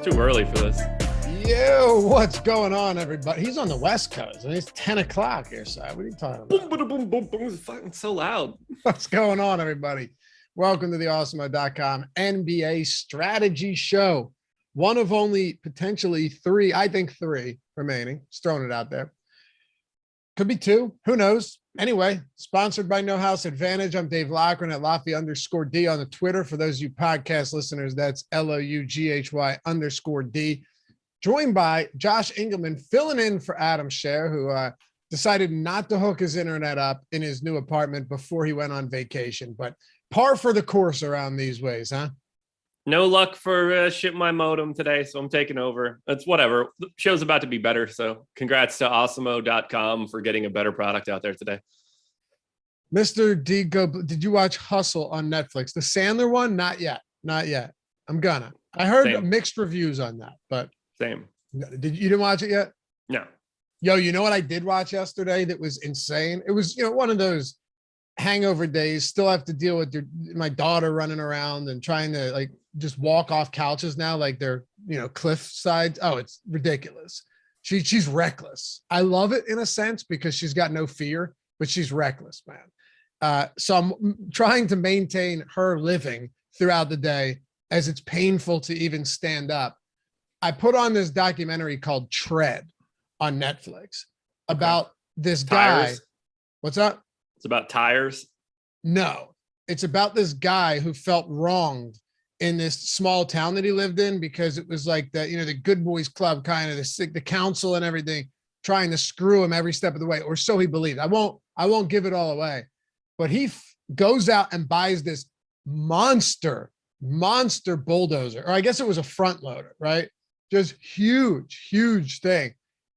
too early for this. Yo, what's going on, everybody? He's on the West Coast, and it's 10 o'clock here, so what are you talking about? Boom, boom, boom, boom, boom. It's fucking so loud. What's going on, everybody? Welcome to the Awesemo.com NBA strategy show. One of only potentially three, I think three remaining. Just throwing it out there. Could be two. Who knows? Anyway, sponsored by No House Advantage. I'm Dave Loughran at Loughy_D on the Twitter. For those of you podcast listeners, that's LOUGHY_D. Joined by Josh Engleman, filling in for Adam Scher, who decided not to hook his internet up in his new apartment before he went on vacation. But par for the course around these ways, huh? No luck for ship my modem today, so I'm taking over. It's whatever. The show's about to be better, so congrats to Awesemo.com for getting a better product out there today. Mr. D, did you watch Hustle on Netflix? The Sandler one? Not yet. Not yet. I'm gonna. I heard mixed reviews on that, but same. You didn't watch it yet? No. Yo, you know what I did watch yesterday that was insane? It was, one of those hangover days. Still have to deal with my daughter running around and trying to just walk off couches now like they're, cliff sides. Oh, it's ridiculous. She's reckless. I love it in a sense because she's got no fear, but she's reckless, man. So I'm trying to maintain her living throughout the day as it's painful to even stand up. I put on this documentary called Tread on Netflix about this guy. Tires? What's up? It's about tires? No, it's about this guy who felt wronged in this small town that he lived in because it was like the Good Boys Club, kind of the council and everything trying to screw him every step of the way, or so he believed. I won't give it all away, but he goes out and buys this monster bulldozer, or I guess it was a front loader, right? Just huge thing,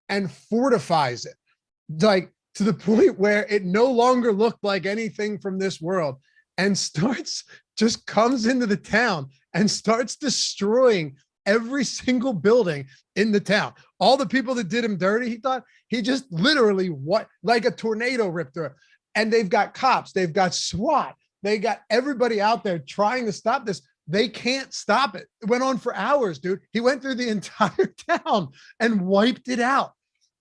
and fortifies it to the point where it no longer looked like anything from this world, and comes into the town and starts destroying every single building in the town. All the people that did him dirty, he thought he just literally like a tornado ripped through it. And they've got cops, they've got SWAT, they got everybody out there trying to stop this. They can't stop it. It went on for hours, dude. He went through the entire town and wiped it out.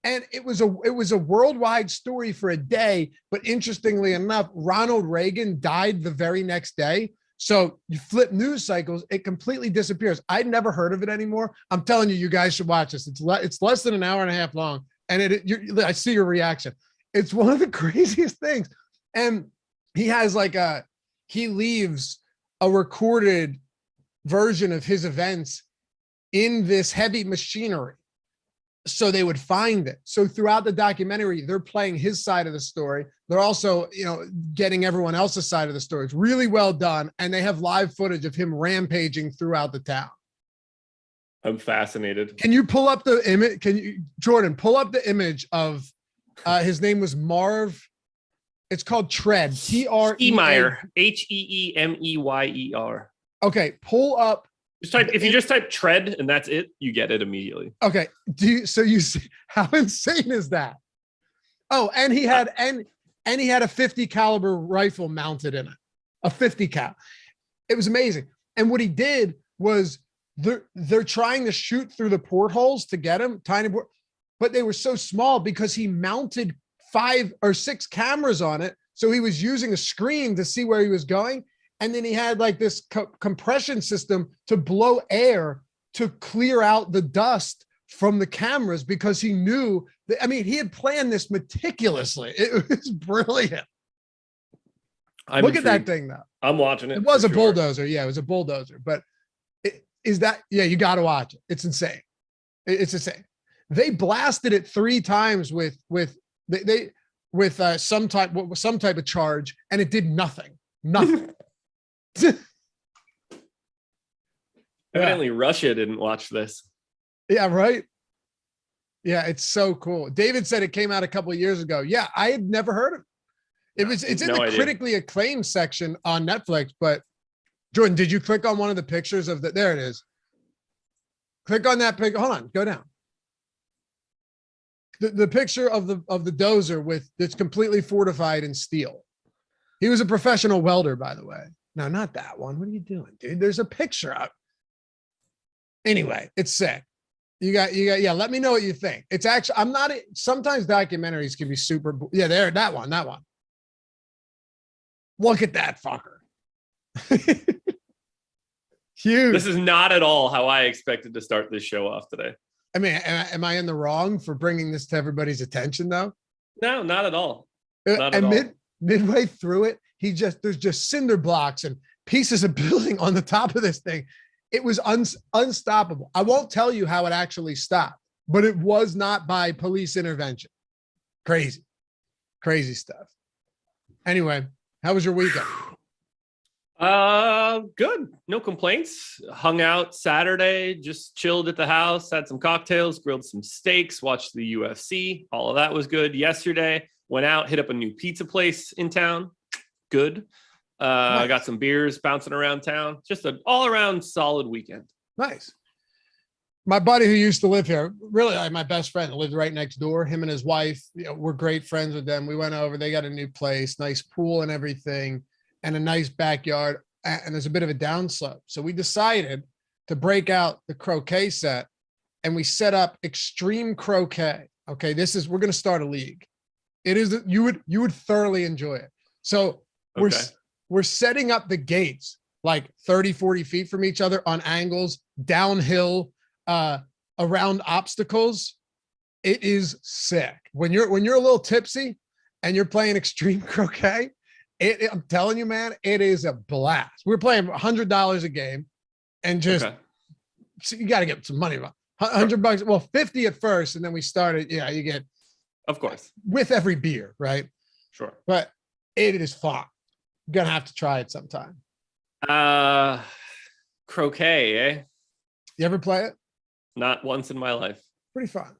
And it was a worldwide story for a day. But interestingly enough, Ronald Reagan died the very next day. So you flip news cycles, it completely disappears. I'd never heard of it anymore. I'm telling you, you guys should watch this. It's less than an hour and a half long. And I see your reaction. It's one of the craziest things. And he has he leaves a recorded version of his events in this heavy machinery so they would find it. So throughout the documentary, they're playing his side of the story. They're also, getting everyone else's side of the story. It's really well done. And they have live footage of him rampaging throughout the town. I'm fascinated. Can you pull up the image? Jordan, pull up the image of, his name was Marv. It's called Tread. Heemeyer. Heemeyer. Okay, pull up. If you just type Tread and that's it, you get it immediately. Okay. So you see how insane is that? Oh, and he had a 50 caliber rifle mounted in it, a 50 cal. It was amazing. And what he did was they're trying to shoot through the portholes to get him, but they were so small because he mounted 5 or 6 cameras on it. So he was using a screen to see where he was going. And then he had this compression system to blow air to clear out the dust from the cameras because he knew that, he had planned this meticulously. It was brilliant. Look at that thing though. I'm watching it. It was a bulldozer. Yeah, it was a bulldozer, but you got to watch it. It's insane. It's insane. They blasted it 3 times with some type of charge, and it did nothing. Evidently Russia didn't watch this. Yeah, right. Yeah, it's so cool. David said it came out a couple of years ago. Yeah, I had never heard of it. It's in the critically acclaimed section on Netflix. But Jordan, did you click on one of the pictures of there it is. Click on that picture. Hold on, go down. The picture of the dozer that's completely fortified in steel. He was a professional welder, by the way. No, not that one. What are you doing, dude? There's a picture up. Anyway, it's sick. You got, yeah. Let me know what you think. It's actually, sometimes documentaries can be super. Yeah, that one. Look at that fucker. Huge. This is not at all how I expected to start this show off today. I mean, am I in the wrong for bringing this to everybody's attention though? No, not at all. Not at all. Midway through it, there's just cinder blocks and pieces of building on the top of this thing. It was unstoppable. I won't tell you how it actually stopped, but it was not by police intervention. Crazy stuff. Anyway, how was your weekend? Good. No complaints. Hung out Saturday, just chilled at the house, had some cocktails, grilled some steaks, watched the UFC. All of that was good. Yesterday, went out, hit up a new pizza place in town. Good. Nice. I got some beers bouncing around town. Just an all-around solid weekend. Nice. My buddy who used to live here, really like my best friend, lived right next door. Him and his wife, we're great friends with them. We went over. They got a new place, nice pool and everything, and a nice backyard. And there's a bit of a downslope. So we decided to break out the croquet set, and we set up extreme croquet. Okay, we're going to start a league. It is, you would thoroughly enjoy it. So we're setting up the gates like 30, 40 feet from each other on angles, downhill, around obstacles. It is sick. When you're a little tipsy and you're playing extreme croquet, I'm telling you, man, it is a blast. We're playing $100 a game, and so you got to get some money. $100, well, 50 at first, and then we started. Yeah, you get, of course, with every beer, right? Sure, but it is fun. Gonna have to try it sometime. Croquet, eh? You ever play it? Not once in my life. Pretty fun.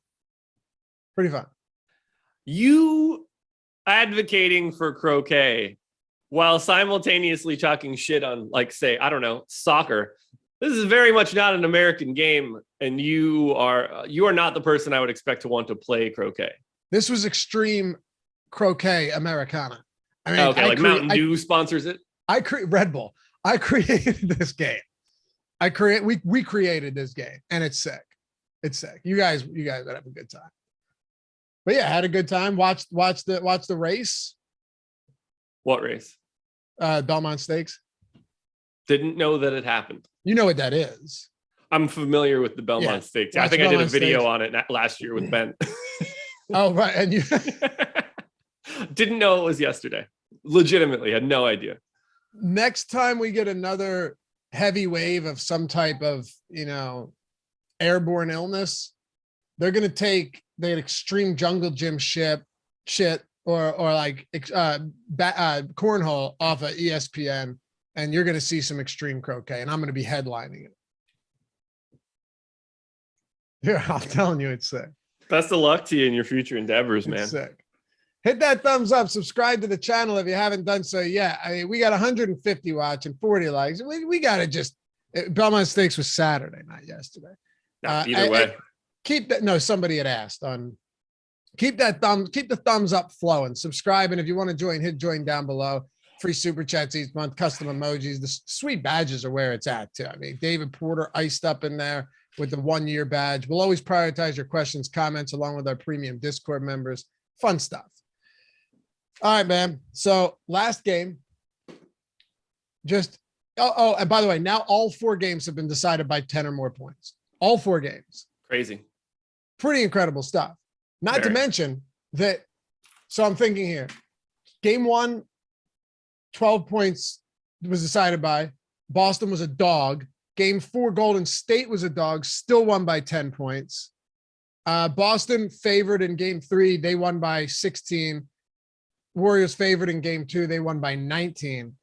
You advocating for croquet while simultaneously talking shit on, like, say, I don't know, soccer. This is very much not an American game, and you are not the person I would expect to want to play croquet. This was extreme croquet Americana. I mean, okay, like Mountain Dew sponsors it. Red Bull. I created this game. We created this game, and it's sick. It's sick. You guys would have a good time. But yeah, had a good time. Watched the race. What race? Belmont Stakes. Didn't know that it happened. You know what that is. I'm familiar with the Belmont Stakes. I think I did a video on it last year with Ben. Oh, right. And you didn't know it was yesterday. Legitimately had no idea. Next time we get another heavy wave of some type of, airborne illness, they're going to take the extreme jungle gym shit or like cornhole off of ESPN, and you're going to see some extreme croquet, and I'm going to be headlining it. Yeah, I'm telling you, it's sick. Best of luck to you in your future endeavors, man. It's sick. Hit that thumbs up, subscribe to the channel if you haven't done so yet. I mean, we got 150 watching, 40 likes. We got to just, Belmont Stakes was Saturday, not yesterday. Either way. Keep that. No, somebody had asked keep the thumbs up flowing, subscribe. And if you want to join, hit join down below. Free super chats each month, custom emojis. The sweet badges are where it's at too. I mean, David Porter iced up in there with the 1-year badge. We'll always prioritize your questions, comments, along with our premium Discord members. Fun stuff. All right, man. So last game, and by the way, now all 4 games have been decided by 10 or more points. All 4 games. Crazy. Pretty incredible stuff. Not to mention that. So I'm thinking here, game 1, 12 points was decided by Boston was a dog. Game 4, Golden State was a dog, still won by 10 points. Boston favored in game 3. They won by 16. Warriors favored in game 2. They won by 19.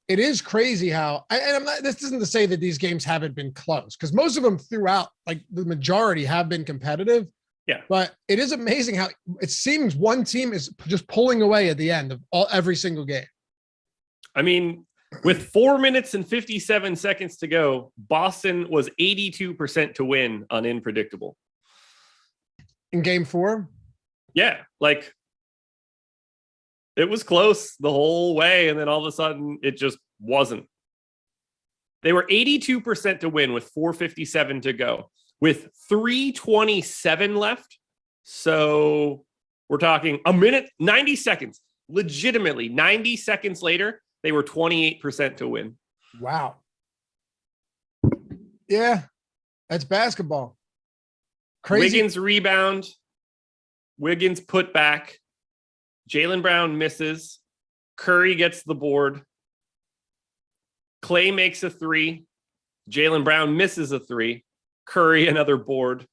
It is crazy how, and I'm not, this isn't to say that these games haven't been close, because most of them throughout, like the majority, have been competitive. Yeah. But it is amazing how it seems one team is just pulling away at the end of every single game. I mean, with 4 minutes and 57 seconds to go, Boston was 82% to win on unpredictable. In game 4? Yeah. Like, it was close the whole way, and then all of a sudden it just wasn't. They were 82% to win with 4:57 to go, with 3:27 left. So we're talking a minute, 90 seconds. Legitimately, 90 seconds later, they were 28% to win. Wow. Yeah, that's basketball. Crazy. Wiggins rebound. Wiggins put back. Jaylen Brown misses. Curry gets the board. Clay makes a three. Jaylen Brown misses a three. Curry another board.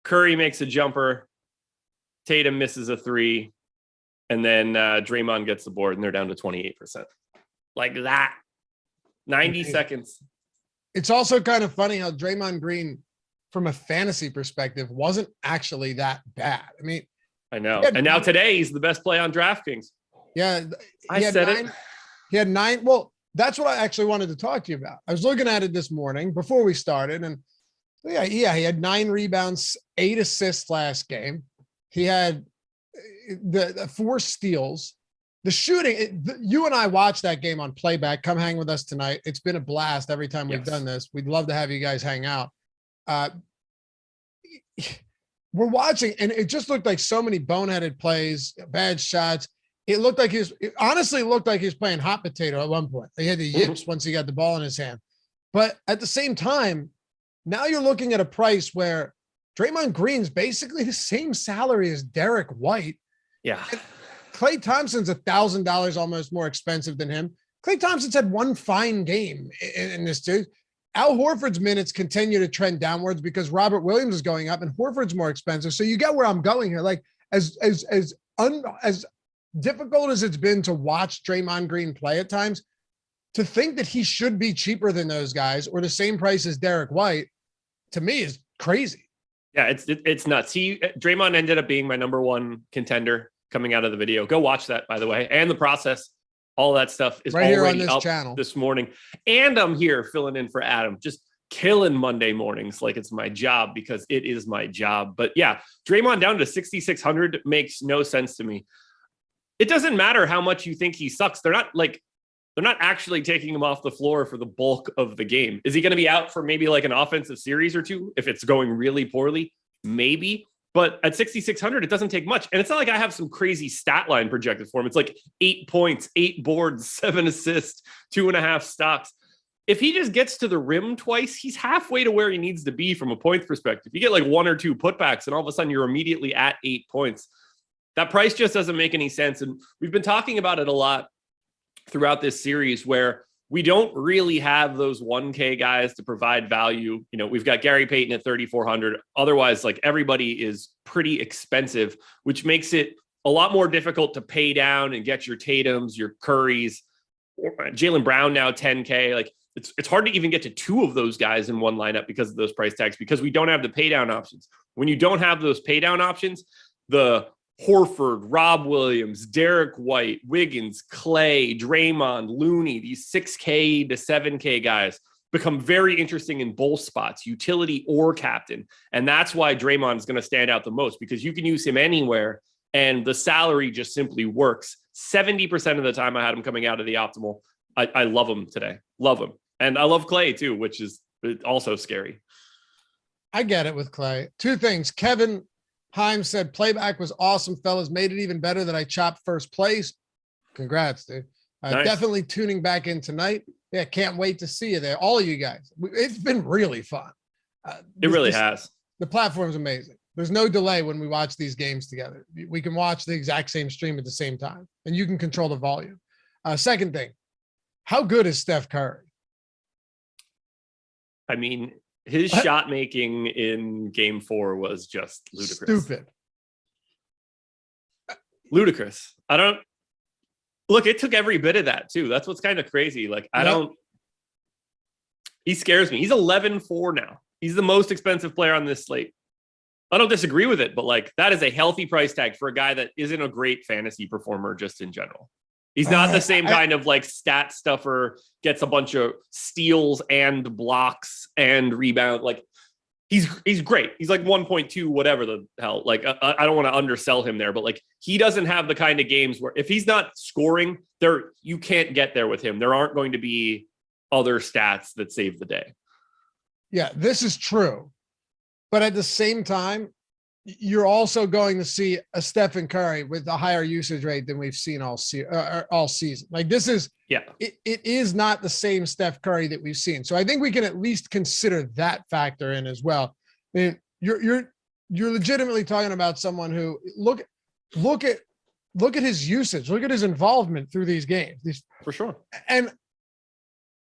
Curry makes a jumper. Tatum misses a three. And then Draymond gets the board, and they're down to 28%. Like that. 90 seconds. It's also kind of funny how Draymond Green, from a fantasy perspective, wasn't actually that bad. I mean, I know. And now today he's the best play on DraftKings. Yeah. I said it. He had 9. Well, that's what I actually wanted to talk to you about. I was looking at it this morning before we started, and he had 9 rebounds, 8 assists last game. He had the 4 steals. The shooting, you and I watched that game on playback. Come hang with us tonight. It's been a blast every time we've done this. We'd love to have you guys hang out. We're watching, and it just looked like so many boneheaded plays, bad shots. It honestly looked like he was playing hot potato at one point. He had the yips once he got the ball in his hand. But at the same time, now you're looking at a price where Draymond Green's basically the same salary as Derek White. Yeah. And Klay Thompson's $1,000 almost more expensive than him. Klay Thompson's had one fine game in this dude. Al Horford's minutes continue to trend downwards because Robert Williams is going up and Horford's more expensive. So you get where I'm going here. Like as difficult as it's been to watch Draymond Green play at times, to think that he should be cheaper than those guys or the same price as Derek White, to me, is crazy. Yeah, it's nuts. Draymond ended up being my number 1 contender coming out of the video. Go watch that, by the way. And the process, all that stuff is right here on already this up channel this morning. And I'm here filling in for Adam, just killing Monday mornings like it's my job, because it is my job. But yeah, Draymond down to 6,600 makes no sense to me. It doesn't matter how much you think he sucks. They're not actually taking him off the floor for the bulk of the game. Is he going to be out for maybe like an offensive series or two if it's going really poorly? Maybe. But at 6,600, it doesn't take much. And it's not like I have some crazy stat line projected for him. It's like 8 points, 8 boards, 7 assists, 2.5 stocks. If he just gets to the rim twice, he's halfway to where he needs to be from a points perspective. You get like 1 or 2 putbacks, and all of a sudden you're immediately at 8 points. That price just doesn't make any sense. And we've been talking about it a lot throughout this series, where we don't really have those 1K guys to provide value. You know, we've got Gary Payton at 3,400. Otherwise, like, everybody is pretty expensive, which makes it a lot more difficult to pay down and get your Tatums, your Currys. Jaylen Brown now 10K. Like, it's hard to even get to 2 of those guys in one lineup because of those price tags, because we don't have the pay down options. When you don't have those pay down options, the Horford, Rob Williams, Derek White, Wiggins, Clay, Draymond, Looney, these 6K to 7K guys become very interesting in both spots, utility or captain. And that's why Draymond is going to stand out the most, because you can use him anywhere and the salary just simply works. 70% of the time I had him coming out of the optimal. I love him today. Love him. And I love Clay too, which is also scary. I get it with Clay. 2 things. Kevin Heim said, playback was awesome, fellas. Made it even better that I chopped first place. Congrats, dude. Nice. Definitely tuning back in tonight. Yeah, can't wait to see you there. All of you guys. It's been really fun. It really has. The platform's amazing. There's no delay when we watch these games together. We can watch the exact same stream at the same time, and you can control the volume. Second thing, how good is Steph Curry? I mean, his shot making in game 4 was just ludicrous. Stupid. Ludicrous. It took every bit of that too. That's what's kind of crazy. Like, he scares me. He's 11-4 now. He's the most expensive player on this slate. I don't disagree with it, but like, that is a healthy price tag for a guy that isn't a great fantasy performer just in general. He's not the same kind of like stat stuffer, gets a bunch of steals and blocks and rebound. Like, he's great. He's like 1.2, whatever the hell. Like, I don't want to undersell him there, but like, he doesn't have the kind of games where if he's not scoring there, you can't get there with him. There aren't going to be other stats that save the day. Yeah, this is true. But at the same time, you're also going to see a Stephen Curry with a higher usage rate than we've seen all season. Like this is, it is not the same Steph Curry that we've seen. So I think we can at least consider that factor in as well. I mean, you're legitimately talking about someone who look at his usage, look at his involvement through these games. For sure. And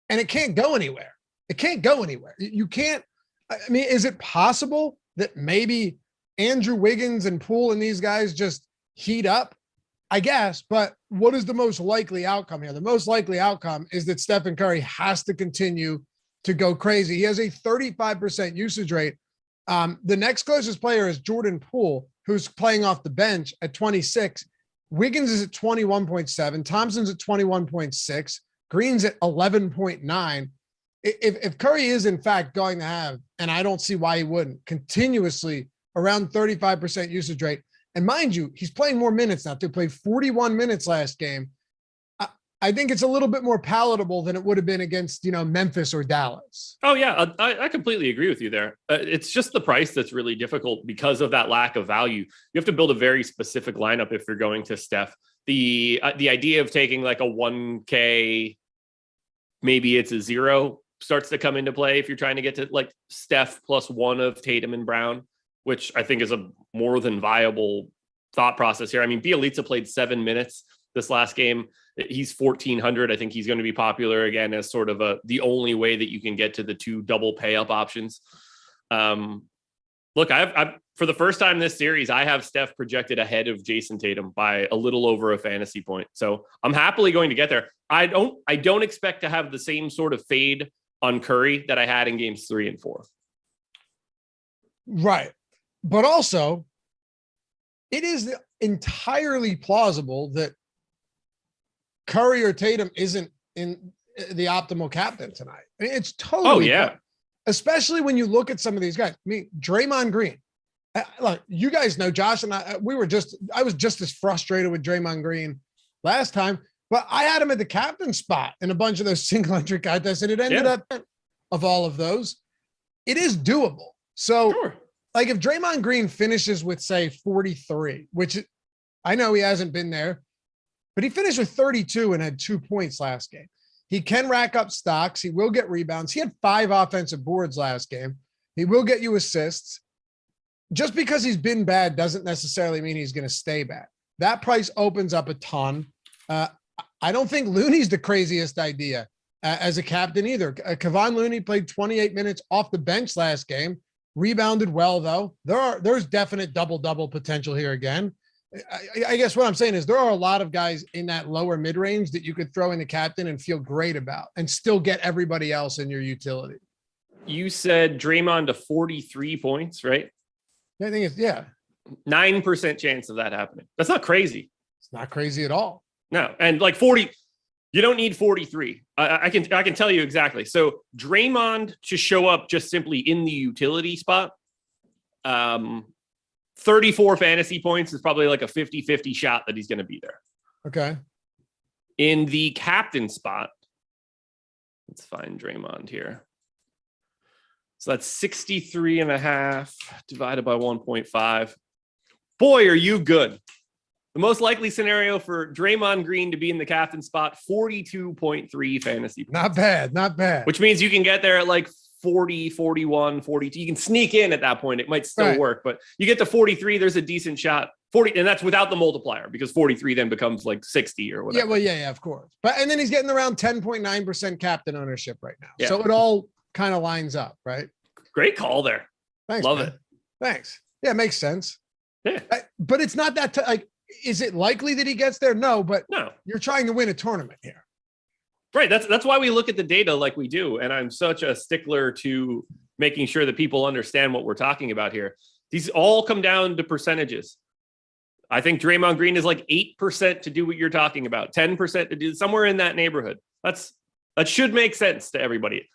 it can't go anywhere. It can't go anywhere. You can't. I mean, is it possible that maybe Andrew Wiggins and Poole and these guys just heat up? I guess, but what is the most likely outcome here? The most likely outcome is that Stephen Curry has to continue to go crazy. He has a 35% usage rate. The next closest player is Jordan Poole, who's playing off the bench at 26. Wiggins is at 21.7. Thompson's at 21.6. Green's at 11.9. If Curry is in fact going to have, and I don't see why he wouldn't, continuously around 35% usage rate, and mind you, he's playing more minutes now. He played 41 minutes last game. I think it's a little bit more palatable than it would have been against, Memphis or Dallas. Oh yeah, I completely agree with you there. It's just the price that's really difficult because of that lack of value. You have to build a very specific lineup if you're going to Steph. The idea of taking like a 1K, maybe it's a 0, starts to come into play if you're trying to get to like Steph plus 1 of Tatum and Brown, which I think is a more than viable thought process here. I mean, Bielitsa played 7 minutes this last game. He's 1,400. I think he's going to be popular again as sort of the only way that you can get to the 2 double pay up options. Look, I've for the first time this series, I have Steph projected ahead of Jason Tatum by a little over a fantasy point. So I'm happily going to get there. I don't expect to have the same sort of fade on Curry that I had in games 3 and 4. Right. But also, it is entirely plausible that Curry or Tatum isn't in the optimal captain tonight. I mean, it's totally. Oh, yeah. Plausible. Especially when you look at some of these guys. I mean, Draymond Green. Look, you guys know Josh and I was just as frustrated with Draymond Green last time, but I had him at the captain spot in a bunch of those single entry contests, and it ended up of all of those. It is doable. So, like if Draymond Green finishes with, say, 43, which I know he hasn't been there, but he finished with 32 and had 2 points last game. He can rack up stocks. He will get rebounds. He had 5 offensive boards last game. He will get you assists. Just because he's been bad doesn't necessarily mean he's going to stay bad. That price opens up a ton. I don't think Looney's the craziest idea as a captain either. Kevon Looney played 28 minutes off the bench last game, rebounded well though. There's definite double-double potential here again. I guess what I'm saying is there are a lot of guys in that lower mid-range that you could throw in the captain and feel great about and still get everybody else in your utility. You said Draymond to 43 points, right? I think it's 9% chance of that happening. That's not crazy. It's not crazy at all. No. And like 40, you don't need 43. I can tell you exactly. So Draymond to show up just simply in the utility spot, 34 fantasy points is probably like a 50-50 shot that he's going to be there. Okay. In the captain spot, let's find Draymond here. So that's 63.5 divided by 1.5. Boy, are you good. The most likely scenario for Draymond Green to be in the captain spot, 42.3 fantasy points. Not bad, not bad. Which means you can get there at like 40, 41, 42. You can sneak in at that point. It might still work, but you get to 43, there's a decent shot. 40, and that's without the multiplier because 43 then becomes like 60 or whatever. Yeah, well, yeah, of course. And then he's getting around 10.9% captain ownership right now. Yeah. So it all kind of lines up, right? Great call there. Thanks. Love man. it. Thanks. Yeah, it makes sense. Yeah. But it's not that is it likely that he gets there? No, but you're trying to win a tournament here. Right. That's why we look at the data like we do. And I'm such a stickler to making sure that people understand what we're talking about here. These all come down to percentages. I think Draymond Green is like 8% to do what you're talking about, 10% to do somewhere in that neighborhood. That should make sense to everybody.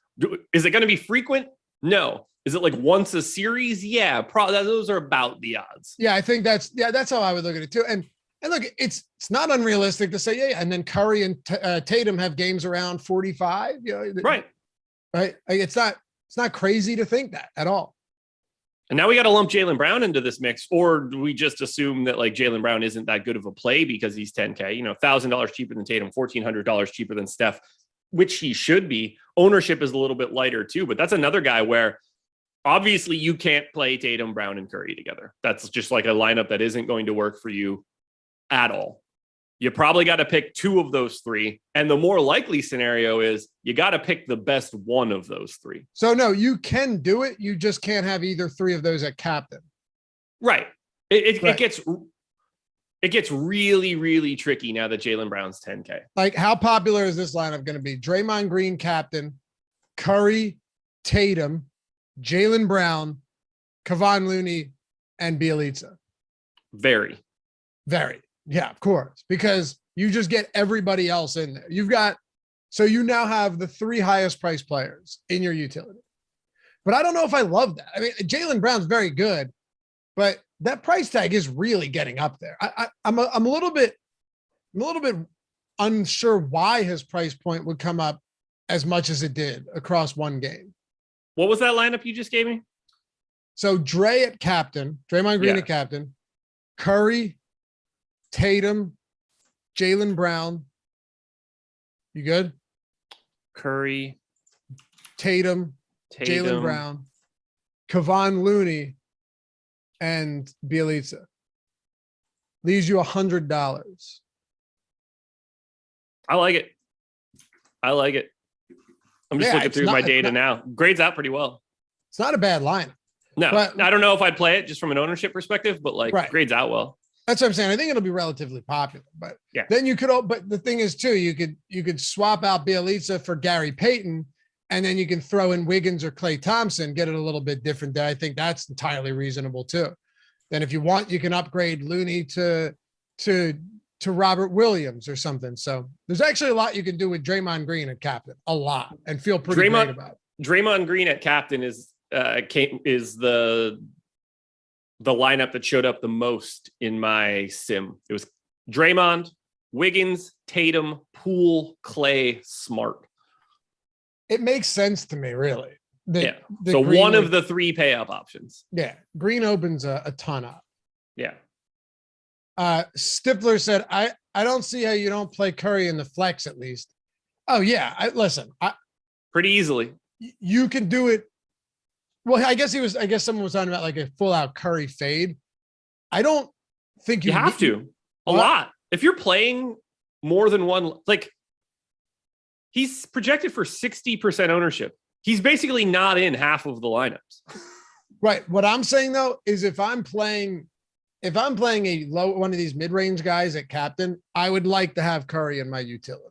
Is it going to be frequent? No. Is it like once a series? Yeah, those are about the odds. Yeah, I think that's how I would look at it too. And And look, it's not unrealistic to say, yeah, and then Curry and Tatum have games around 45. Right. Right. Like, it's not crazy to think that at all. And now we got to lump Jaylen Brown into this mix, or do we just assume that like Jaylen Brown isn't that good of a play because he's 10K, $1,000 cheaper than Tatum, $1,400 cheaper than Steph, which he should be. Ownership is a little bit lighter too, but that's another guy where obviously you can't play Tatum, Brown, and Curry together. That's just like a lineup that isn't going to work for you at all. You probably got to pick two of those three. And the more likely scenario is you got to pick the best one of those three. So no, you can do it. You just can't have either three of those at captain. Right. It gets really, really tricky now that Jaylen Brown's 10K. Like, how popular is this lineup going to be? Draymond Green, captain, Curry, Tatum, Jaylen Brown, Kevon Looney, and Bjelica. Very. Yeah, of course, because you just get everybody else in there. So you now have the three highest priced players in your utility. But I don't know if I love that. I mean, Jaylen Brown's very good, but that price tag is really getting up there. I'm a little bit unsure why his price point would come up as much as it did across one game. What was that lineup you just gave me? So Dre at captain, Draymond Green at captain, Curry, Tatum, Jaylen Brown. You good? Curry, Tatum, Jaylen Brown, Kevon Looney, and Bjelica. Leaves you $100. I like it. I'm just looking through my data now. Grades out pretty well. It's not a bad line. No, but I don't know if I'd play it just from an ownership perspective, but grades out well. That's what I'm saying. I think it'll be relatively popular, but yeah. Then but the thing is too, you could swap out Bjelica for Gary Payton, and then you can throw in Wiggins or Klay Thompson, get it a little bit different. I think that's entirely reasonable too. Then if you want, you can upgrade Looney to Robert Williams or something. So there's actually a lot you can do with Draymond Green at captain, a lot, and feel pretty great about it. Draymond Green at captain is the lineup that showed up the most in my sim. It was Draymond, Wiggins, Tatum, Poole, Klay, Smart. It makes sense to me, really. So one of the three pay up options. Yeah. Green opens a ton up. Yeah. Stifler said, I don't see how you don't play Curry in the flex at least. Oh yeah. Pretty easily. You can do it. Well, I guess someone was talking about like a full out Curry fade. I don't think you have to a lot. If you're playing more than one, like he's projected for 60% ownership. He's basically not in half of the lineups. Right. What I'm saying though, is if I'm playing a one of these mid-range guys at captain, I would like to have Curry in my utility.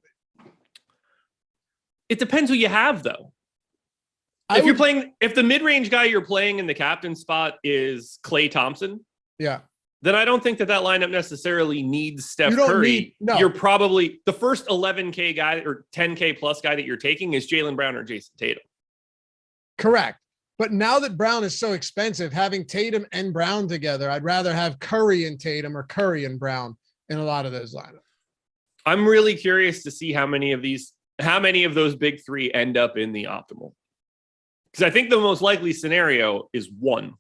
It depends who you have though. If the mid-range guy you're playing in the captain spot is Klay Thompson, then I don't think that lineup necessarily needs Steph Curry. You're probably the first 11K guy or 10K plus guy that you're taking is Jaylen Brown or Jason Tatum. Correct. But now that Brown is so expensive, having Tatum and Brown together, I'd rather have Curry and Tatum or Curry and Brown in a lot of those lineups. I'm really curious to see how many of those big three end up in the optimal. Because I think the most likely scenario is one.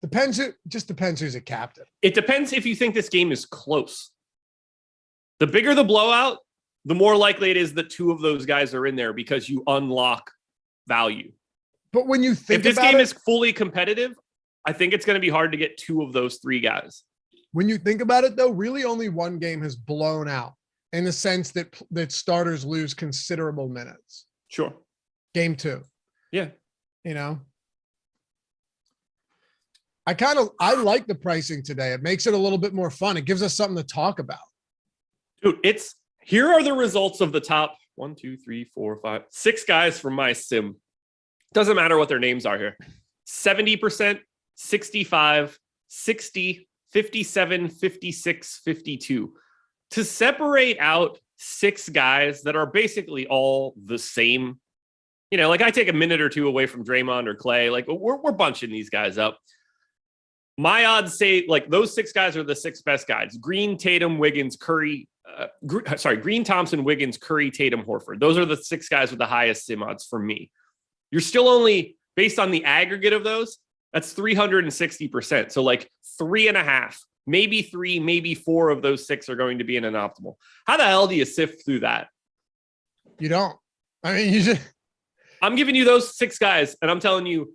Depends who's a captain. It depends if you think this game is close. The bigger the blowout, the more likely it is that two of those guys are in there because you unlock value. But when you think if this game is fully competitive, I think it's going to be hard to get two of those three guys. When you think about it, though, really only one game has blown out in the sense that starters lose considerable minutes. Sure. Game 2. Yeah. I like the pricing today. It makes it a little bit more fun. It gives us something to talk about. Dude, here are the results of the top 1, 2, 3, 4, 5, 6 guys from my sim. Doesn't matter what their names are here. 70%, 65, 60, 57, 56, 52. To separate out 6 guys that are basically all the same like I take a minute or two away from Draymond or Clay. Like we're bunching these guys up. My odds say like those 6 guys are the 6 best guys: Green, Tatum, Wiggins, Curry. Green, Thompson, Wiggins, Curry, Tatum, Horford. Those are the 6 guys with the highest sim odds for me. You're still only based on the aggregate of those. That's 360%. So like 3.5, maybe 3, maybe 4 of those 6 are going to be in an optimal. How the hell do you sift through that? You don't. I mean, you just. I'm giving you those 6 guys, and I'm telling you,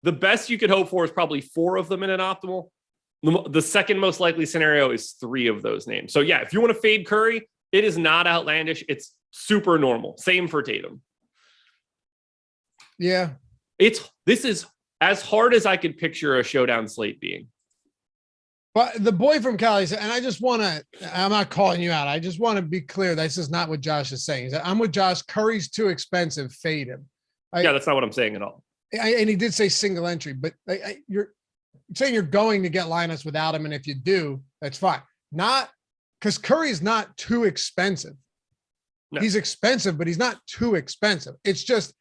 the best you could hope for is probably 4 of them in an optimal. The second most likely scenario is 3 of those names. So yeah, if you want to fade Curry, it is not outlandish. It's super normal. Same for Tatum. Yeah. This is as hard as I could picture a showdown slate being. But the boy from Cali said, and I'm not calling you out. I just want to be clear. This is not what Josh is saying. He said, I'm with Josh. Curry's too expensive. Fade him. Yeah, that's not what I'm saying at all. And he did say single entry, but you're saying you're going to get lineups without him. And if you do, that's fine. Not because Curry's not too expensive. No. He's expensive, but he's not too expensive. It's just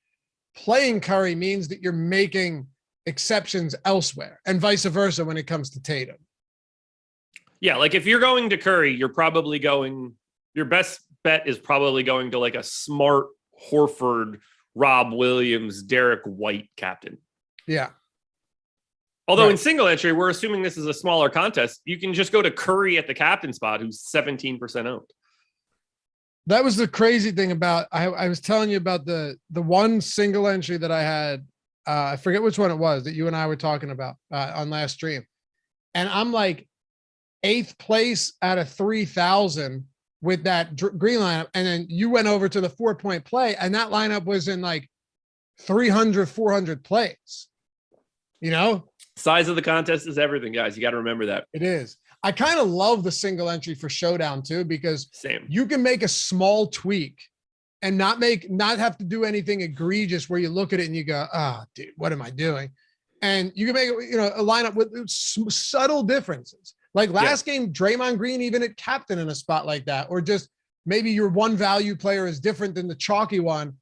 playing Curry means that you're making exceptions elsewhere and vice versa when it comes to Tatum. Yeah, like if you're going to Curry, your best bet is probably going to like a smart Horford, Rob Williams, Derek White captain. Yeah. Although right. In single entry, we're assuming this is a smaller contest. You can just go to Curry at the captain spot, who's 17% owned. That was the crazy thing about, I was telling you about the one single entry that I had. I forget which one it was that you and I were talking about on last stream. And I'm like 8th place out of 3,000 with that green lineup. And then you went over to the 4-point play and that lineup was in like 300, 400 plays, Size of the contest is everything, guys. You got to remember that. It is. I kind of love the single entry for showdown too, because you can make a small tweak and not have to do anything egregious where you look at it and you go, dude, what am I doing? And you can make a lineup with subtle differences. Like last game, Draymond Green, even at captain in a spot like that, or just maybe your one value player is different than the chalky one.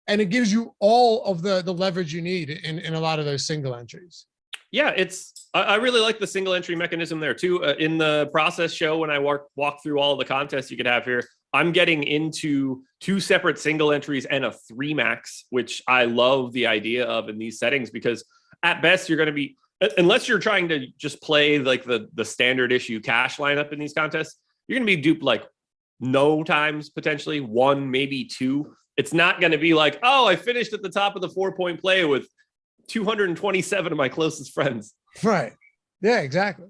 And it gives you all of the leverage you need in a lot of those single entries. Yeah, I really like the single entry mechanism there too. In the process show, when I walk through all of the contests you could have here, I'm getting into 2 separate single entries and a 3 max, which I love the idea of in these settings, because at best you're going to be, unless you're trying to just play like the standard issue cash lineup in these contests, you're going to be duped like no times, potentially 1, maybe 2. It's not going to be like, oh, I finished at the top of the 4-point play with 227 of my closest friends. Right. Yeah, exactly.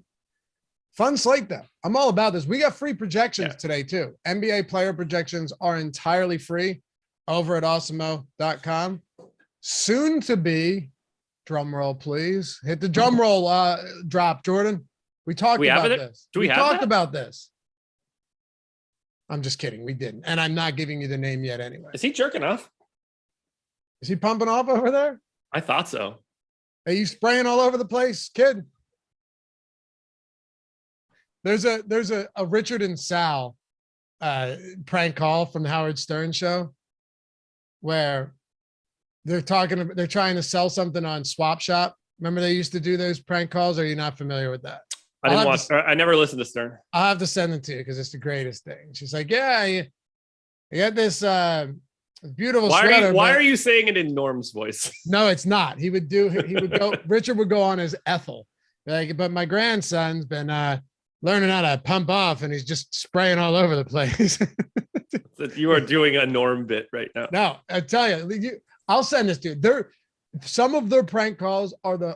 Fun slate though. I'm all about this. We got free projections today too. NBA player projections are entirely free over at awesemo.com. Soon to be, drum roll, please. Hit the drum roll drop, Jordan. We talked about this. We talked about this. I'm just kidding. We didn't. And I'm not giving you the name yet anyway. Is he jerking off? Is he pumping off over there? I thought so. Are you spraying all over the place, kid? There's a Richard and Sal prank call from the Howard Stern show where they're trying to sell something on Swap Shop. Remember they used to do those prank calls? Are you not familiar with that? I never listened to Stern. I'll have to send it to you because it's the greatest thing. She's like, yeah, you got this beautiful sweater. Why are you saying it in Norm's voice? No, it's not. He would go, Richard would go on as Ethel. Like, but my grandson's been learning how to pump off and he's just spraying all over the place. You are doing a Norm bit right now. No, I tell you, I'll send this to you. Some of their prank calls are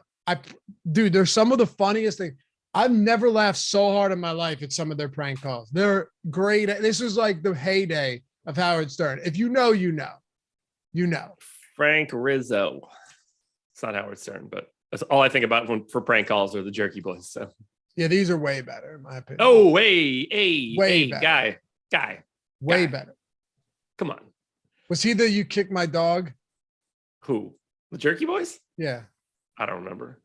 they're some of the funniest things. I've never laughed so hard in my life at some of their prank calls. They're great. This is like the heyday of Howard Stern. If you know, you know. Frank Rizzo. It's not Howard Stern, but that's all I think about for prank calls are the Jerky Boys. So yeah, these are way better in my opinion. Oh, way better. Guy. Way better. Come on. Was he the "you kicked my dog"? Who? The Jerky Boys? Yeah. I don't remember.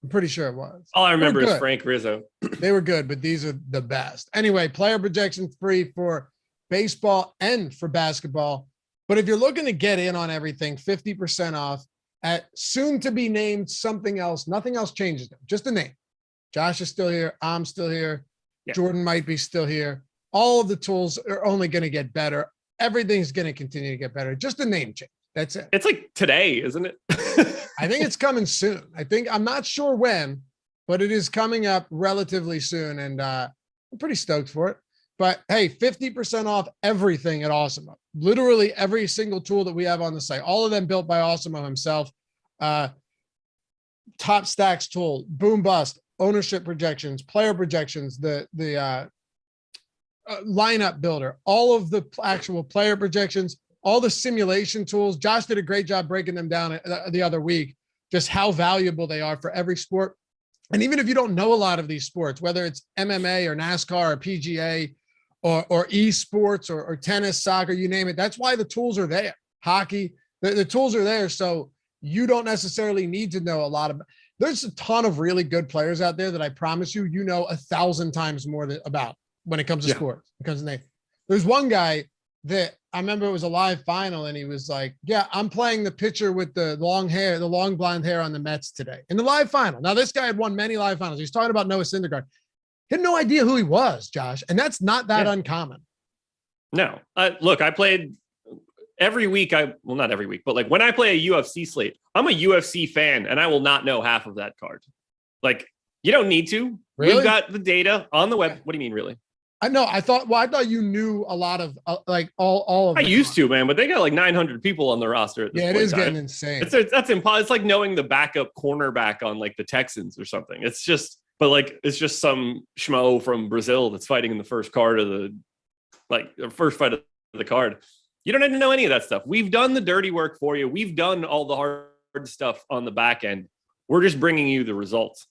I'm pretty sure it was. All I remember is Frank Rizzo. They were good, but these are the best. Anyway, player projection free for baseball and for basketball. But if you're looking to get in on everything, 50% off at soon to be named something else. Nothing else changes them. Just a name. Josh is still here. I'm still here. Yeah. Jordan might be still here. All of the tools are only going to get better. Everything's going to continue to get better. Just a name change. That's it. It's like today, isn't it? I think it's coming soon. I'm not sure when, but it is coming up relatively soon. And I'm pretty stoked for it. But hey, 50% off everything at Awesemo. Literally every single tool that we have on the site, all of them built by Awesemo himself. Top stacks tool, boom bust, ownership projections, player projections, the lineup builder, all of the actual player projections, all the simulation tools. Josh did a great job breaking them down the other week, just how valuable they are for every sport. And even if you don't know a lot of these sports, whether it's MMA or NASCAR or PGA or esports or tennis, soccer, you name it, that's why the tools are there. Hockey, the tools are there. So you don't necessarily need to know a lot of. There's a ton of really good players out there that I promise you, 1,000 times more about when it comes to sports. Because there's one guy that I remember it was a live final and he was like, yeah, I'm playing the pitcher with the long hair, the long blonde hair on the Mets today in the live final. Now this guy had won many live finals. He's talking about Noah Syndergaard. He had no idea who he was, Josh. And that's not that uncommon. No, look, I played every week. Not every week, but like when I play a UFC slate, I'm a UFC fan and I will not know half of that card. Like you don't need to. Really? We've got the data on the web. What do you mean, really? I know. I thought you knew a lot of like all of. I used to, man, but they got like 900 people on the roster. At this point it is getting insane. That's impossible. It's like knowing the backup cornerback on like the Texans or something. It's just some schmo from Brazil that's fighting in the first card of the first fight of the card. You don't need to know any of that stuff. We've done the dirty work for you. We've done all the hard stuff on the back end. We're just bringing you the results.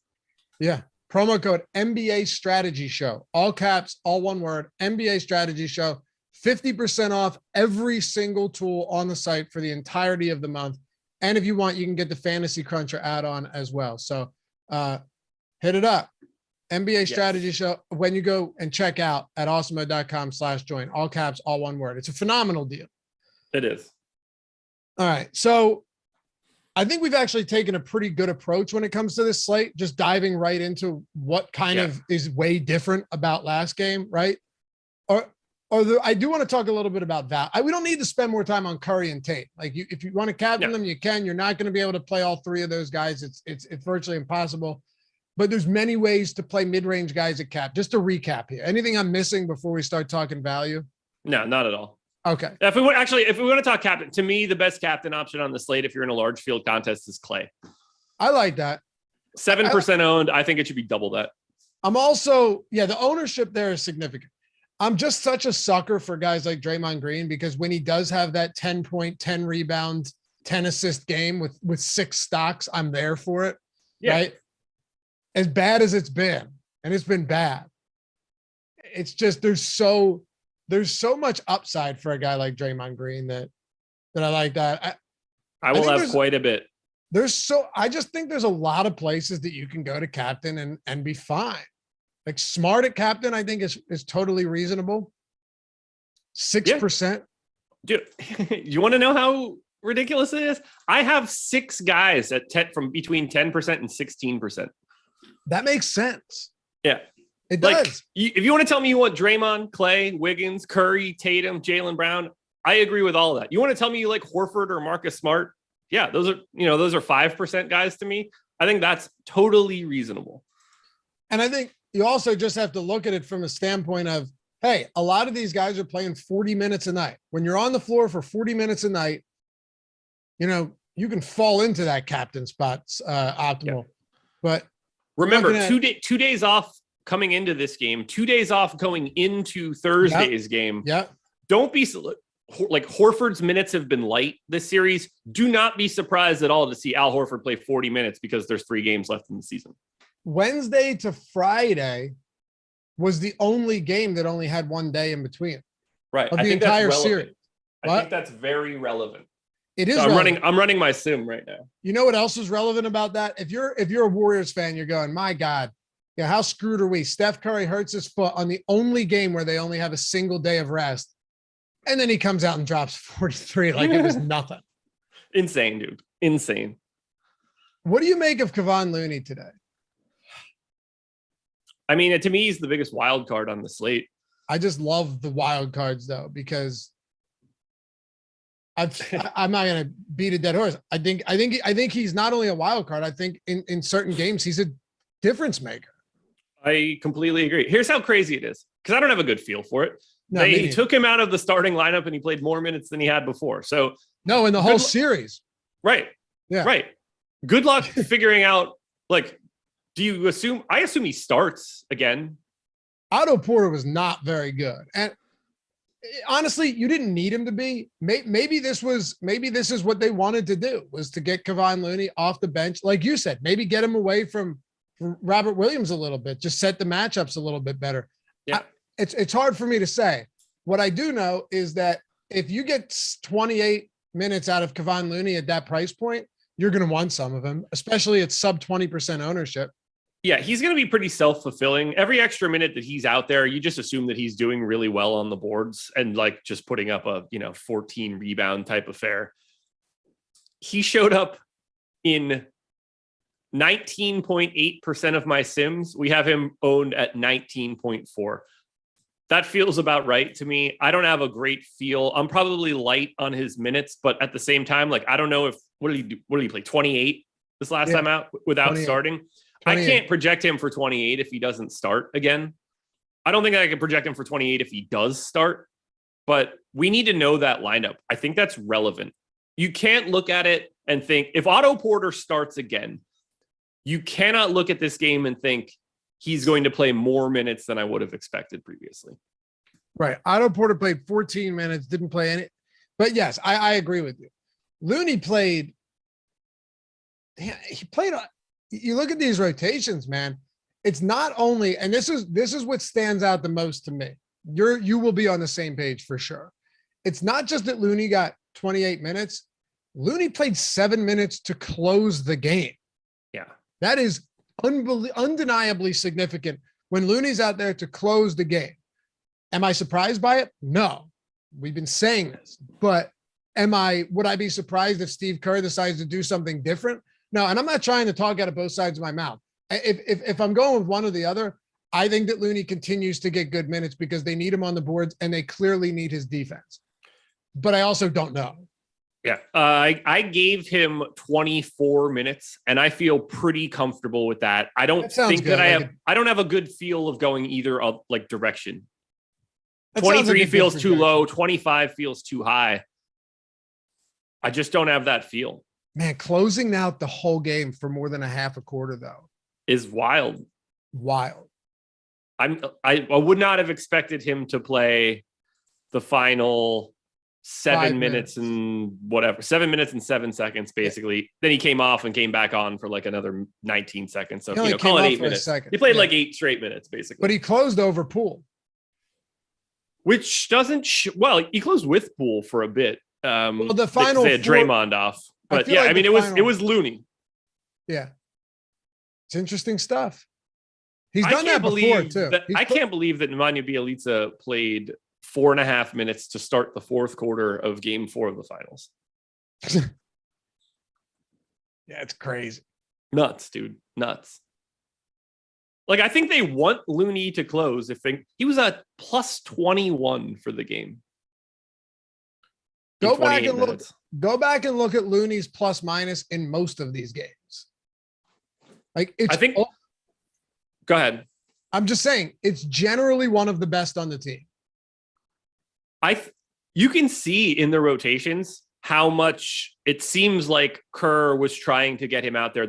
Yeah. Promo code NBA Strategy Show. All caps, all one word, NBA Strategy Show. 50% off every single tool on the site for the entirety of the month. And if you want, you can get the Fantasy Cruncher add-on as well. So hit it up. NBA Strategy Show. When you go and check out at awesemo.com/join, all caps, all one word. It's a phenomenal deal. It is. All right. So I think we've actually taken a pretty good approach when it comes to this slate, just diving right into what kind of is way different about last game, right? I do want to talk a little bit about that. We don't need to spend more time on Curry and Tate. Like if you want to captain them, you can. You're not going to be able to play all three of those guys. It's virtually impossible. But there's many ways to play mid-range guys at cap. Just to recap here, anything I'm missing before we start talking value? No, not at all. Okay. If we want to talk captain, to me, the best captain option on the slate, if you're in a large field contest, is Clay. I like that. 7% owned. I think it should be double that. I'm also, the ownership there is significant. I'm just such a sucker for guys like Draymond Green because when he does have that 10 point, 10 rebound, 10 assist game with 6 stocks, I'm there for it. Yeah. Right. As bad as it's been, and it's been bad. It's just, there's so much upside for a guy like Draymond Green that I like that. I will have quite a bit. I just think there's a lot of places that you can go to captain and be fine. Like smart at captain, I think is totally reasonable. 6%. Dude, you want to know how ridiculous it is? I have 6 guys at 10 from between 10% and 16%. That makes sense. Yeah. It does. If you want to tell me you want Draymond, Clay, Wiggins, Curry, Tatum, Jaylen Brown, I agree with all of that. You want to tell me you like Horford or Marcus Smart? Yeah, those are 5% guys to me. I think that's totally reasonable. And I think you also just have to look at it from a standpoint of, hey, a lot of these guys are playing 40 minutes a night. When you're on the floor for 40 minutes a night, you can fall into that captain spot's optimal. Yeah. But remember, 2 days off coming into this game, 2 days off going into Thursday's game. Yeah. Don't be like Horford's minutes have been light this series. Do not be surprised at all to see Al Horford play 40 minutes because there's 3 games left in the season. Wednesday to Friday was the only game that only had 1 day in between. Right. Of the entire series. I think that's very relevant. It is. So I'm running my sim right now. You know what else is relevant about that? If you're a Warriors fan, you're going, my God, how screwed are we? Steph Curry hurts his foot on the only game where they only have a single day of rest. And then he comes out and drops 43 like it was nothing. Insane, dude. Insane. What do you make of Kevon Looney today? I mean, to me, he's the biggest wild card on the slate. I just love the wild cards though, because I'm not going to beat a dead horse. I think he's not only a wild card. I think in certain games, he's a difference maker. I completely agree. Here's how crazy it is, because I don't have a good feel for it. No, they took him out of the starting lineup and he played more minutes than he had before. So no, in the whole series. Right. Yeah. Right. Good luck figuring out, like, do you assume? I assume he starts again. Otto Porter was not very good. And honestly, you didn't need him to be. Maybe this is what they wanted to do, was to get Kevon Looney off the bench. Like you said, maybe get him away from Robert Williams a little bit, just set the matchups a little bit better. Yeah. It's hard for me to say. What I do know is that if you get 28 minutes out of Kevon Looney at that price point, you're going to want some of him, especially at sub 20% ownership. Yeah, he's going to be pretty self-fulfilling. Every extra minute that he's out there, you just assume that he's doing really well on the boards and like just putting up a, 14 rebound type affair. He showed up in 19.8% of my sims. We have him owned at 19.4. That feels about right to me. I don't have a great feel. I'm probably light on his minutes, but at the same time, like, I don't know if, what did he do? What did he play? 28 this last time out without 28. Starting? 28. I can't project him for 28 if he doesn't start again. I don't think I can project him for 28 if he does start, but we need to know that lineup. I think that's relevant. You can't look at it and think, if Otto Porter starts again, you cannot look at this game and think he's going to play more minutes than I would have expected previously. Right. Otto Porter played 14 minutes, didn't play any. But yes, I agree with you. Looney played. He played. You look at these rotations, man. It's not only, and this is what stands out the most to me. You will be on the same page for sure. It's not just that Looney got 28 minutes. Looney played 7 minutes to close the game. Yeah. That is undeniably significant when Looney's out there to close the game. Am I surprised by it? No. We've been saying this, but would I be surprised if Steve Kerr decides to do something different? No. And I'm not trying to talk out of both sides of my mouth. If I'm going with one or the other, I think that Looney continues to get good minutes because they need him on the boards and they clearly need his defense. But I also don't know. Yeah. I gave him 24 minutes and I feel pretty comfortable with that. I don't think that I don't have a good feel of going either direction. 23 feels too low. 25 feels too high. I just don't have that feel. Man, closing out the whole game for more than a half a quarter though is wild. Wild. I would not have expected him to play the final 7 minutes and whatever, 7 minutes and 7 seconds, basically. Yeah. Then he came off and came back on for like another 19 seconds. So, call it 8 minutes. He played like 8 straight minutes, basically. But he closed over Poole. Which doesn't, he closed with Poole for a bit. Well, the final they had Draymond off. But yeah, like it was Looney. Yeah. It's interesting stuff. He's done that before too. I can't believe that Nemanja Bjelica played 4.5 minutes to start the fourth quarter of Game 4 of the finals. Yeah, it's crazy. Nuts, dude. Nuts. Like, I think they want Looney to close. He was at plus 21 for the game. Go back and look at Looney's plus minus in most of these games. Go ahead. I'm just saying it's generally one of the best on the team. You can see in the rotations how much it seems like Kerr was trying to get him out there.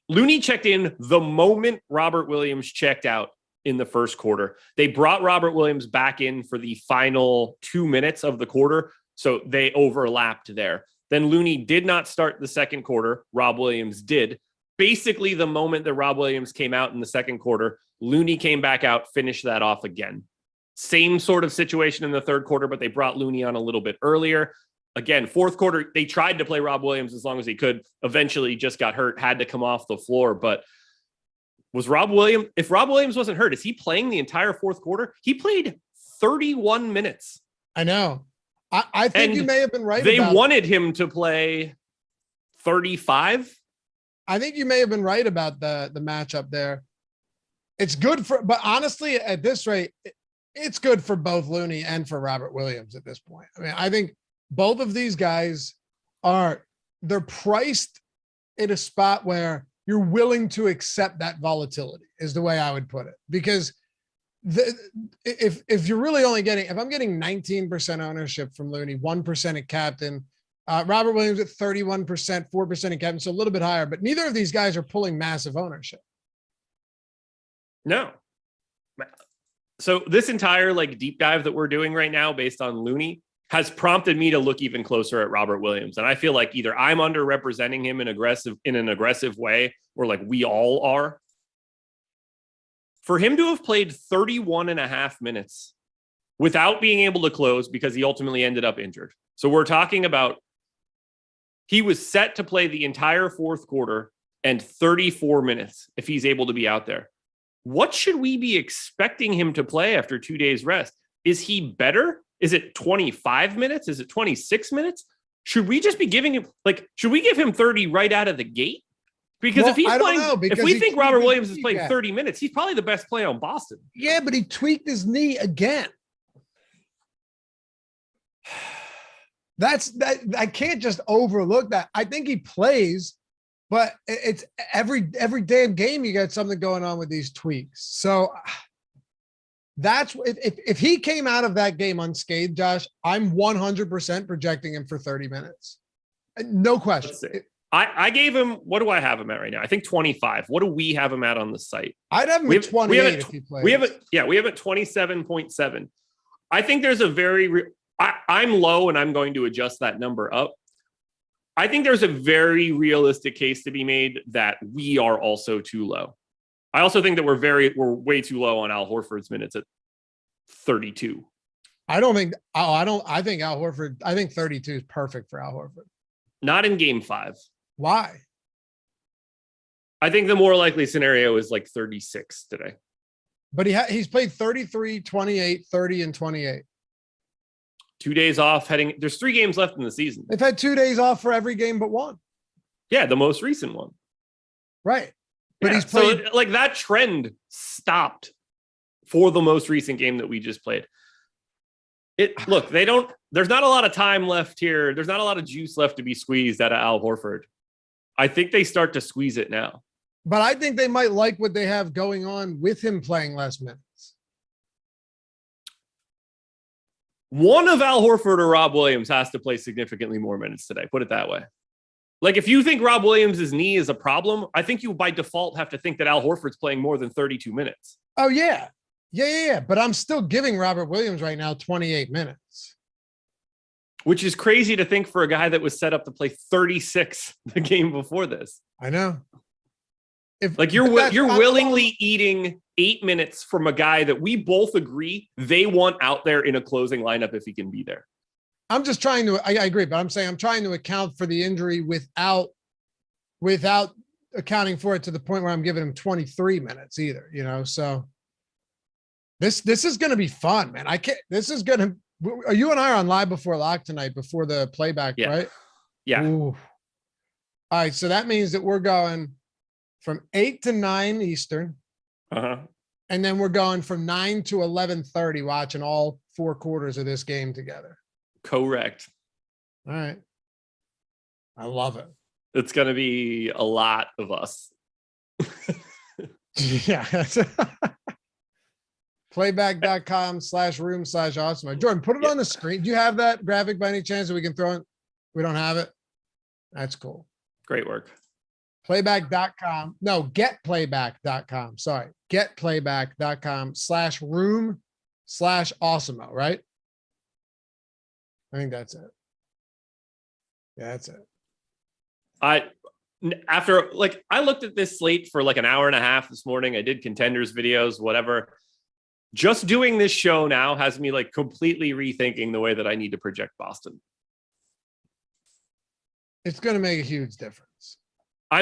Looney checked in the moment Robert Williams checked out in the first quarter. They brought Robert Williams back in for the final 2 minutes of the quarter, so they overlapped there. Then Looney did not start the second quarter. Rob Williams did. Basically, the moment that Rob Williams came out in the second quarter, Looney came back out, finished that off again. Same sort of situation in the third quarter, but they brought Looney on a little bit earlier. Again, fourth quarter, they tried to play Rob Williams as long as he could. Eventually just got hurt, had to come off the floor. But if Rob Williams wasn't hurt, is he playing the entire fourth quarter? He played 31 minutes I know. I think And you may have been right. They wanted him to play 35. I think you may have been right about the matchup there. It's good but honestly, at this rate, it's good for both Looney and for Robert Williams at this point. I mean, I think both of these guys they're priced in a spot where you're willing to accept that volatility is the way I would put it. Because if you're really only if I'm getting 19% ownership from Looney, 1% at captain, Robert Williams at 31%, 4% at captain, so a little bit higher, but neither of these guys are pulling massive ownership. No. So this entire deep dive that we're doing right now based on Looney has prompted me to look even closer at Robert Williams. And I feel like either I'm underrepresenting him in an aggressive way, or we all are. For him to have played 31 and a half minutes without being able to close because he ultimately ended up injured. So we're talking about he was set to play the entire fourth quarter and 34 minutes if he's able to be out there. What should we be expecting him to play after 2 days rest? Is he better? Is it 25 minutes? Is it 26 minutes? Should we just be giving him should we give him 30 right out of the gate? Because if he's playing, if we think Robert Williams is playing 30 minutes, he's probably the best play on Boston. Yeah, but he tweaked his knee again. I can't just overlook that. I think he plays, but it's every damn game you got something going on with these tweaks. So that's if he came out of that game unscathed, Josh, I'm 100% projecting him for 30 minutes. No question. I gave him, what do I have him at right now? I think 25. What do we have him at on the site? I'd have him at 28 if he plays. We have it 27.7. I think there's I'm low and I'm going to adjust that number up. I think there's a very realistic case to be made that we are also too low. I also think that we're way too low on Al Horford's minutes at 32. I think Al Horford, I think 32 is perfect for Al Horford. Not in game 5. Why? I think the more likely scenario is 36 today. But he's played 33, 28, 30, and 28. 2 days off there's 3 games left in the season. They've had 2 days off for every game but one. Yeah, the most recent one. Right. But he's played. So that trend stopped for the most recent game that we just played. There's not a lot of time left here. There's not a lot of juice left to be squeezed out of Al Horford. I think they start to squeeze it now. But I think they might like what they have going on with him playing less minutes. One of Al Horford or Rob Williams has to play significantly more minutes today. Put it that way. If you think Rob Williams' knee is a problem, I think you by default have to think that Al Horford's playing more than 32 minutes. Oh, yeah. Yeah. But I'm still giving Robert Williams right now 28 minutes. Which is crazy to think for a guy that was set up to play 36 the game before this. I know. You're willingly eating 8 minutes from a guy that we both agree they want out there in a closing lineup if he can be there. I'm just trying to, I agree, but I'm saying I'm trying to account for the injury without accounting for it to the point where I'm giving him 23 minutes either, so this is going to be fun, man. You and I are on Live Before Lock tonight before the playback, right? Yeah. Ooh. All right. So that means that we're going from 8 to 9 Eastern. Uh-huh. And then we're going from 9 to 11:30 watching all 4 quarters of this game together. Correct. All right. I love it. It's going to be a lot of us. Yeah. Playback.com/room/Awesemo. Jordan, put it on the screen. Do you have that graphic by any chance that we can throw in? We don't have it. That's cool. Great work. Playback.com. No, getplayback.com. Sorry. Getplayback.com/room/Awesemo, right? I think that's it. Yeah, that's it. I looked at this slate for an hour and a half this morning. I did contenders videos, whatever. Just doing this show now has me completely rethinking the way that I need to project Boston. It's going to make a huge difference. I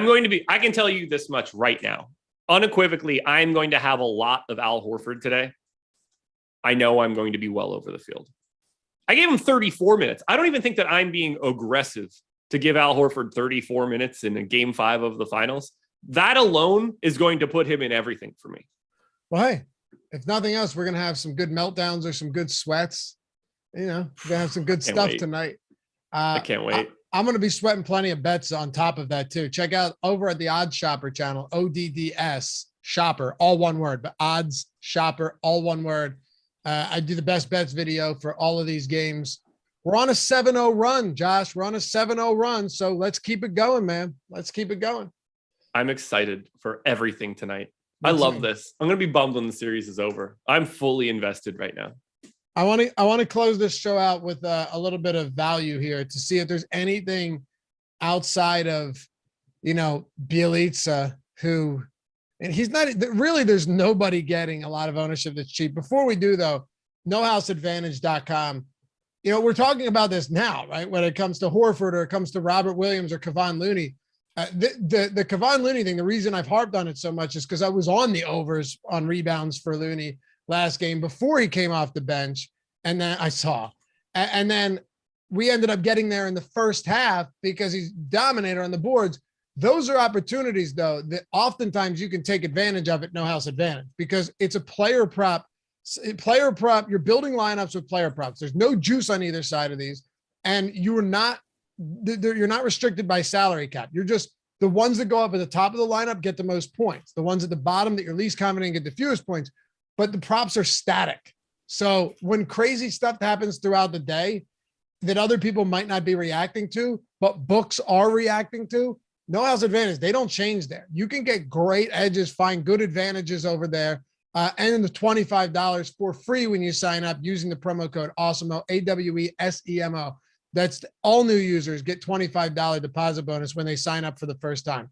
can tell you this much right now. Unequivocally, I'm going to have a lot of Al Horford today. I know I'm going to be well over the field. I gave him 34 minutes. I don't even think that I'm being aggressive to give Al Horford 34 minutes in a game 5 of the finals. That alone is going to put him in everything for me. Well, hey, if nothing else, we're going to have some good meltdowns or some good sweats. We're going to have some good stuff tonight. I can't wait. I'm going to be sweating plenty of bets on top of that too. Check out over at the Odds Shopper channel, ODDS Shopper, all one word, but Odds Shopper, all one word. I do the best bets video for all of these games. We're on a 7-0 run, Josh. We're on a 7-0 run. So let's keep it going, man. Let's keep it going. I'm excited for everything tonight. I love this. I'm going to be bummed when the series is over. I'm fully invested right now. I want to close this show out with a little bit of value here to see if there's anything outside of, Bielitsa, who, and he's not really, there's nobody getting a lot of ownership that's cheap. Before we do though, nohouseadvantage.com, we're talking about this now, right? When it comes to Horford or it comes to Robert Williams or Kevon Looney, the Kevon Looney thing, the reason I've harped on it so much is because I was on the overs on rebounds for Looney last game before he came off the bench. And then and then we ended up getting there in the first half because he's dominator on the boards. Those are opportunities though, that oftentimes you can take advantage of at No House Advantage because it's a player prop. You're building lineups with player props. There's no juice on either side of these. And you're not restricted by salary cap. You're just the ones that go up at the top of the lineup get the most points. The ones at the bottom that you're least confident in get the fewest points, but the props are static. So when crazy stuff happens throughout the day that other people might not be reacting to, but books are reacting to, No House Advantage, they don't change there. You can get great edges, find good advantages over there. And the $25 for free when you sign up using the promo code Awesemo, AWESEMO. That's all new users get $25 deposit bonus when they sign up for the first time.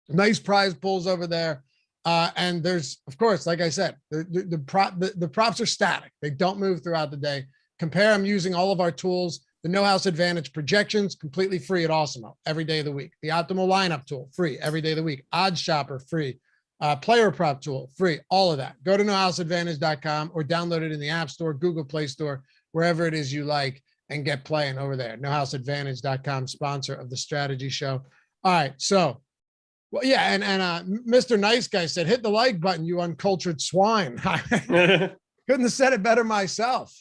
Nice prize pools over there. And there's, of course, like I said, the props are static. They don't move throughout the day. Compare them using all of our tools. The No House Advantage projections, completely free at Awesemo every day of the week. The optimal lineup tool, free every day of the week. Odds Shopper, free. Player prop tool, free. All of that. Go to nohouseadvantage.com or download it in the App Store, Google Play Store, wherever it is you like, and get playing over there. nohouseadvantage.com, sponsor of the Strategy Show. All right, so. Well, yeah, and Mr. Nice Guy said, hit the like button, you uncultured swine. Couldn't have said it better myself.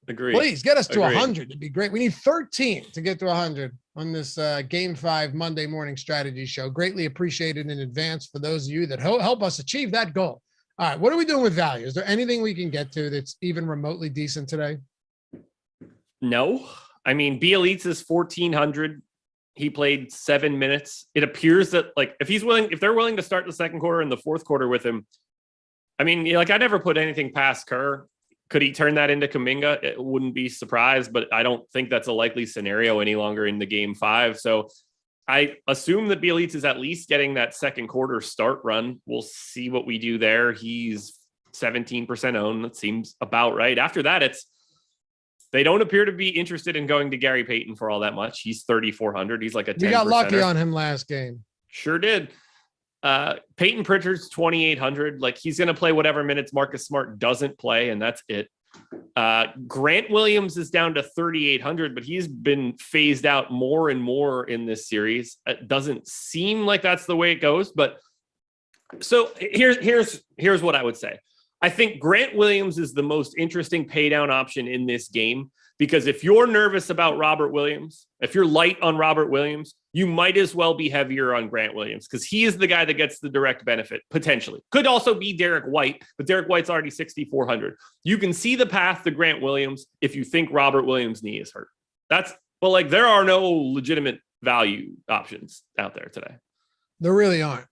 Agreed. Please get us to 100. It'd be great. We need 13 to get to 100 on this Game 5 Monday morning strategy show. Greatly appreciated in advance for those of you that help us achieve that goal. All right, what are we doing with value? Is there anything we can get to that's even remotely decent today? No. I mean, Bielitsa is 1,400. He played 7 minutes. It appears that if they're willing to start the second quarter and the fourth quarter with him, I mean, I never put anything past Kerr. Could he turn that into Kuminga? It wouldn't be surprised, but I don't think that's a likely scenario any longer in the Game 5. So I assume that Bielitsa is at least getting that second quarter start run. We'll see what we do there. He's 17% owned. That seems about right. After that, they don't appear to be interested in going to Gary Payton for all that much. He's 3,400. He's like a 10%. We got lucky on him last game. Sure did. Peyton Pritchard's 2,800. He's going to play whatever minutes Marcus Smart doesn't play, and that's it. Grant Williams is down to 3,800, but he's been phased out more and more in this series. It doesn't seem like that's the way it goes, but so here's what I would say. I think Grant Williams is the most interesting pay down option in this game because if you're nervous about Robert Williams, if you're light on Robert Williams, you might as well be heavier on Grant Williams because he is the guy that gets the direct benefit, potentially. Could also be Derek White, but Derek White's already 6,400. You can see the path to Grant Williams if you think Robert Williams' knee is hurt. There are no legitimate value options out there today. There really aren't.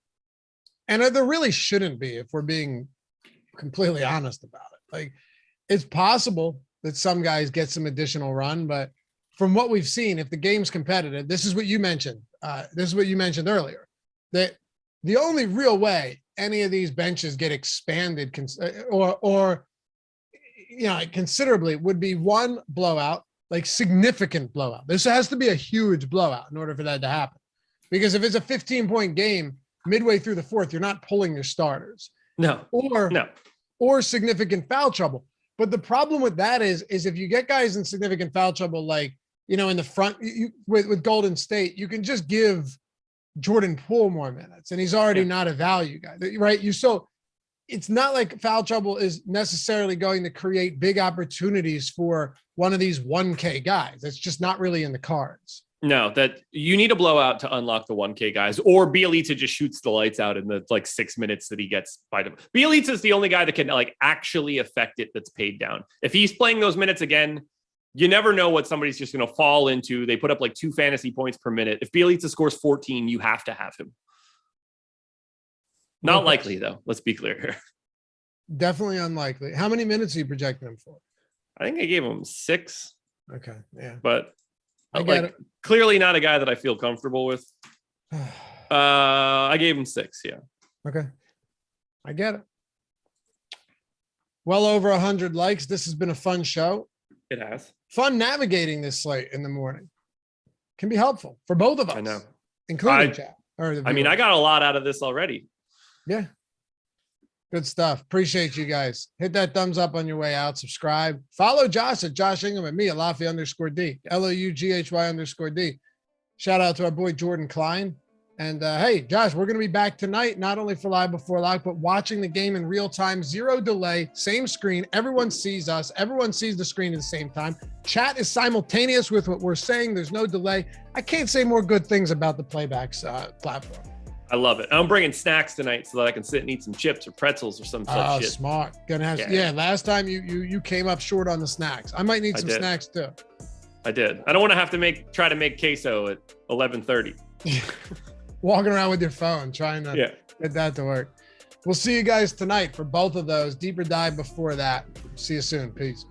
And there really shouldn't be if we're being completely honest about it. It's possible that some guys get some additional run, but from what we've seen, if the game's competitive, this is what you mentioned. This is what you mentioned earlier, that the only real way any of these benches get expanded or considerably would be one blowout, significant blowout. This has to be a huge blowout in order for that to happen. Because if it's a 15-point game midway through the fourth, you're not pulling your starters. No. Or significant foul trouble. But the problem with that is if you get guys in significant foul trouble, like, you know, in the front with Golden State, you can just give Jordan Poole more minutes, and he's already not a value guy, right? It's not like foul trouble is necessarily going to create big opportunities for one of these 1K guys. That's just not really in the cards. No, that you need a blowout to unlock the 1K guys, or Bielitsa just shoots the lights out in the 6 minutes that he gets by them. Bielitsa is the only guy that can actually affect it that's paid down. If he's playing those minutes again, you never know what somebody's just going to fall into. They put up 2 fantasy points per minute. If Bielitsa scores 14, you have to have him. Not likely, though. Let's be clear here. Definitely unlikely. How many minutes are you projecting him for? I think I gave him 6. Okay, yeah. But clearly not a guy that I feel comfortable with. I gave him 6, yeah. Okay. I get it. Well over 100 likes. This has been a fun show. It has. Fun navigating this slate in the morning. Can be helpful for both of us. I know. Including chat. I got a lot out of this already. Yeah. Good stuff. Appreciate you guys. Hit that thumbs up on your way out. Subscribe. Follow Josh at Josh Engleman. Me at Loughran_D. LOUGHY_D. Shout out to our boy Jordan Klein. And hey, Josh, we're going to be back tonight, not only for Live Before Lock, but watching the game in real time, 0 delay, same screen. Everyone sees us. Everyone sees the screen at the same time. Chat is simultaneous with what we're saying. There's no delay. I can't say more good things about the Playbacks platform. I love it. I'm bringing snacks tonight so that I can sit and eat some chips or pretzels or some such shit. Smart. Gonna have last time you came up short on the snacks. I might need some snacks too. I did. I don't want to have to try to make queso at 11:30. Walking around with your phone trying to get that to work. We'll see you guys tonight for both of those. Deeper dive before that. See you soon. Peace.